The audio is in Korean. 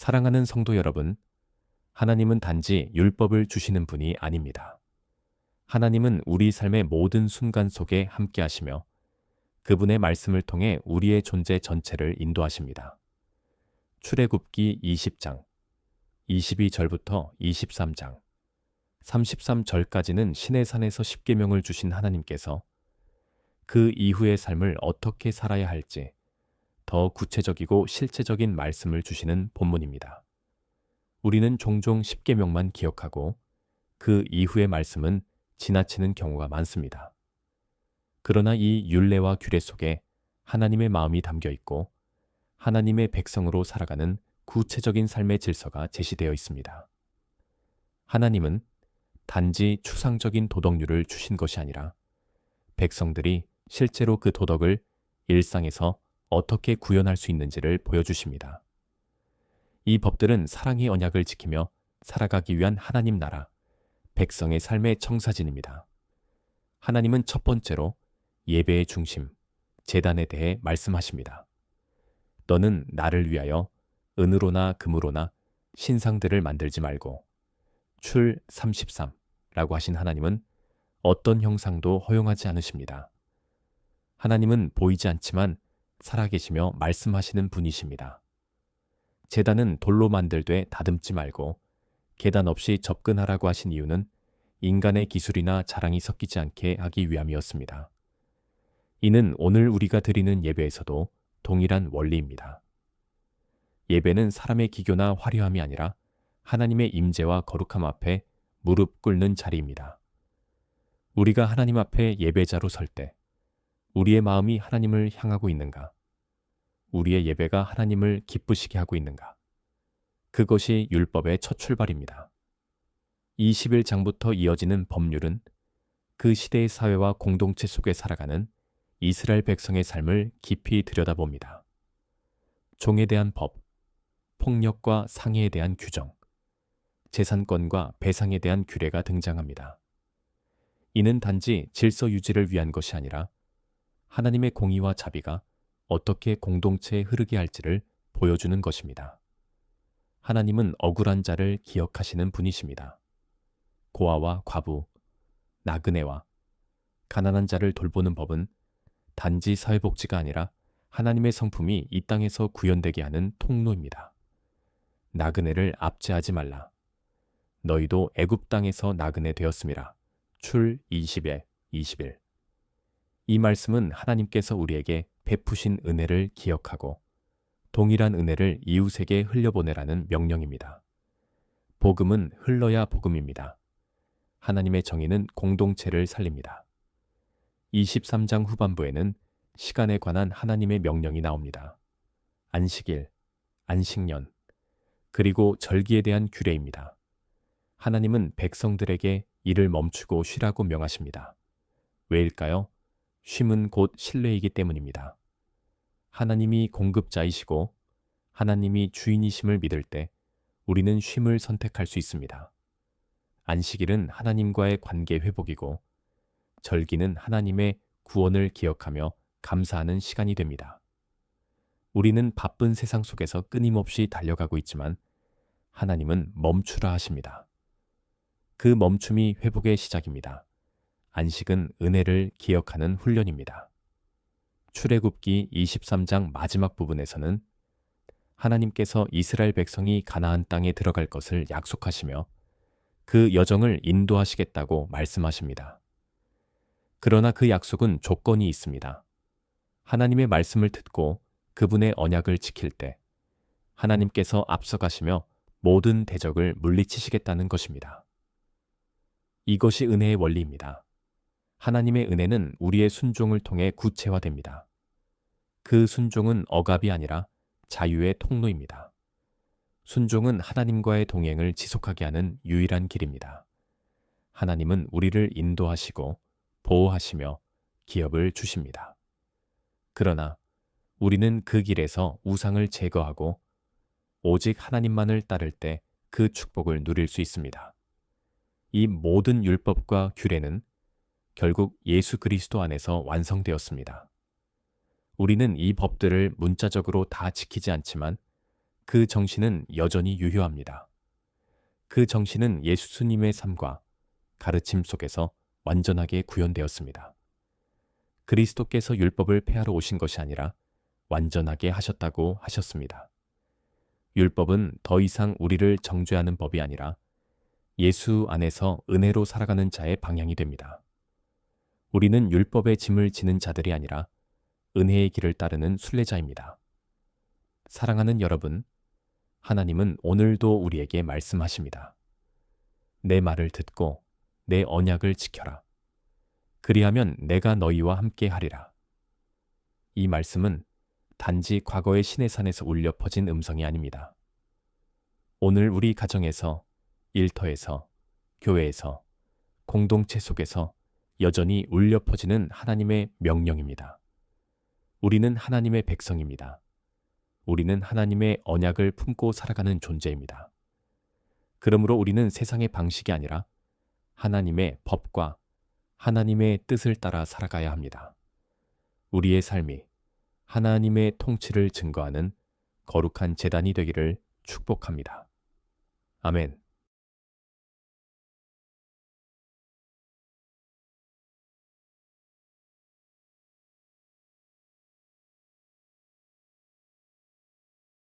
사랑하는 성도 여러분, 하나님은 단지 율법을 주시는 분이 아닙니다. 하나님은 우리 삶의 모든 순간 속에 함께 하시며 그분의 말씀을 통해 우리의 존재 전체를 인도하십니다. 출애굽기 20장, 22절부터 23장, 33절까지는 시내산에서 십계명을 주신 하나님께서 그 이후의 삶을 어떻게 살아야 할지 더 구체적이고 실제적인 말씀을 주시는 본문입니다. 우리는 종종 십계명만 기억하고 그 이후의 말씀은 지나치는 경우가 많습니다. 그러나 이 율례와 규례 속에 하나님의 마음이 담겨 있고 하나님의 백성으로 살아가는 구체적인 삶의 질서가 제시되어 있습니다. 하나님은 단지 추상적인 도덕률을 주신 것이 아니라 백성들이 실제로 그 도덕을 일상에서 어떻게 구현할 수 있는지를 보여주십니다. 이 법들은 사랑의 언약을 지키며 살아가기 위한 하나님 나라, 백성의 삶의 청사진입니다. 하나님은 첫 번째로 예배의 중심, 제단에 대해 말씀하십니다. 너는 나를 위하여 은으로나 금으로나 신상들을 만들지 말고 출 33라고 하신 하나님은 어떤 형상도 허용하지 않으십니다. 하나님은 보이지 않지만 살아계시며 말씀하시는 분이십니다. 제단은 돌로 만들되 다듬지 말고 계단 없이 접근하라고 하신 이유는 인간의 기술이나 자랑이 섞이지 않게 하기 위함이었습니다. 이는 오늘 우리가 드리는 예배에서도 동일한 원리입니다. 예배는 사람의 기교나 화려함이 아니라 하나님의 임재와 거룩함 앞에 무릎 꿇는 자리입니다. 우리가 하나님 앞에 예배자로 설 때 우리의 마음이 하나님을 향하고 있는가? 우리의 예배가 하나님을 기쁘시게 하고 있는가? 그것이 율법의 첫 출발입니다. 21장부터 이어지는 법률은 그 시대의 사회와 공동체 속에 살아가는 이스라엘 백성의 삶을 깊이 들여다봅니다. 종에 대한 법, 폭력과 상해에 대한 규정, 재산권과 배상에 대한 규례가 등장합니다. 이는 단지 질서 유지를 위한 것이 아니라 하나님의 공의와 자비가 어떻게 공동체에 흐르게 할지를 보여주는 것입니다. 하나님은 억울한 자를 기억하시는 분이십니다. 고아와 과부, 나그네와 가난한 자를 돌보는 법은 단지 사회복지가 아니라 하나님의 성품이 이 땅에서 구현되게 하는 통로입니다. 나그네를 압제하지 말라. 너희도 애굽 땅에서 나그네 되었음이라. 출 20에 21. 이 말씀은 하나님께서 우리에게 베푸신 은혜를 기억하고 동일한 은혜를 이웃에게 흘려보내라는 명령입니다. 복음은 흘러야 복음입니다. 하나님의 정의는 공동체를 살립니다. 23장 후반부에는 시간에 관한 하나님의 명령이 나옵니다. 안식일, 안식년, 그리고 절기에 대한 규례입니다. 하나님은 백성들에게 일을 멈추고 쉬라고 명하십니다. 왜일까요? 쉼은 곧 신뢰이기 때문입니다. 하나님이 공급자이시고 하나님이 주인이심을 믿을 때 우리는 쉼을 선택할 수 있습니다. 안식일은 하나님과의 관계 회복이고 절기는 하나님의 구원을 기억하며 감사하는 시간이 됩니다. 우리는 바쁜 세상 속에서 끊임없이 달려가고 있지만 하나님은 멈추라 하십니다. 그 멈춤이 회복의 시작입니다. 안식은 은혜를 기억하는 훈련입니다. 출애굽기 23장 마지막 부분에서는 하나님께서 이스라엘 백성이 가나안 땅에 들어갈 것을 약속하시며 그 여정을 인도하시겠다고 말씀하십니다. 그러나 그 약속은 조건이 있습니다. 하나님의 말씀을 듣고 그분의 언약을 지킬 때 하나님께서 앞서가시며 모든 대적을 물리치시겠다는 것입니다. 이것이 은혜의 원리입니다. 하나님의 은혜는 우리의 순종을 통해 구체화됩니다. 그 순종은 억압이 아니라 자유의 통로입니다. 순종은 하나님과의 동행을 지속하게 하는 유일한 길입니다. 하나님은 우리를 인도하시고 보호하시며 기업을 주십니다. 그러나 우리는 그 길에서 우상을 제거하고 오직 하나님만을 따를 때 그 축복을 누릴 수 있습니다. 이 모든 율법과 규례는 결국 예수 그리스도 안에서 완성되었습니다. 우리는 이 법들을 문자적으로 다 지키지 않지만 그 정신은 여전히 유효합니다. 그 정신은 예수님의 삶과 가르침 속에서 완전하게 구현되었습니다. 그리스도께서 율법을 폐하러 오신 것이 아니라 완전하게 하셨다고 하셨습니다. 율법은 더 이상 우리를 정죄하는 법이 아니라 예수 안에서 은혜로 살아가는 자의 방향이 됩니다. 우리는 율법의 짐을 지는 자들이 아니라 은혜의 길을 따르는 순례자입니다. 사랑하는 여러분, 하나님은 오늘도 우리에게 말씀하십니다. 내 말을 듣고 내 언약을 지켜라. 그리하면 내가 너희와 함께 하리라. 이 말씀은 단지 과거의 시내산에서 울려 퍼진 음성이 아닙니다. 오늘 우리 가정에서, 일터에서, 교회에서, 공동체 속에서 여전히 울려 퍼지는 하나님의 명령입니다. 우리는 하나님의 백성입니다. 우리는 하나님의 언약을 품고 살아가는 존재입니다. 그러므로 우리는 세상의 방식이 아니라 하나님의 법과 하나님의 뜻을 따라 살아가야 합니다. 우리의 삶이 하나님의 통치를 증거하는 거룩한 제단이 되기를 축복합니다. 아멘.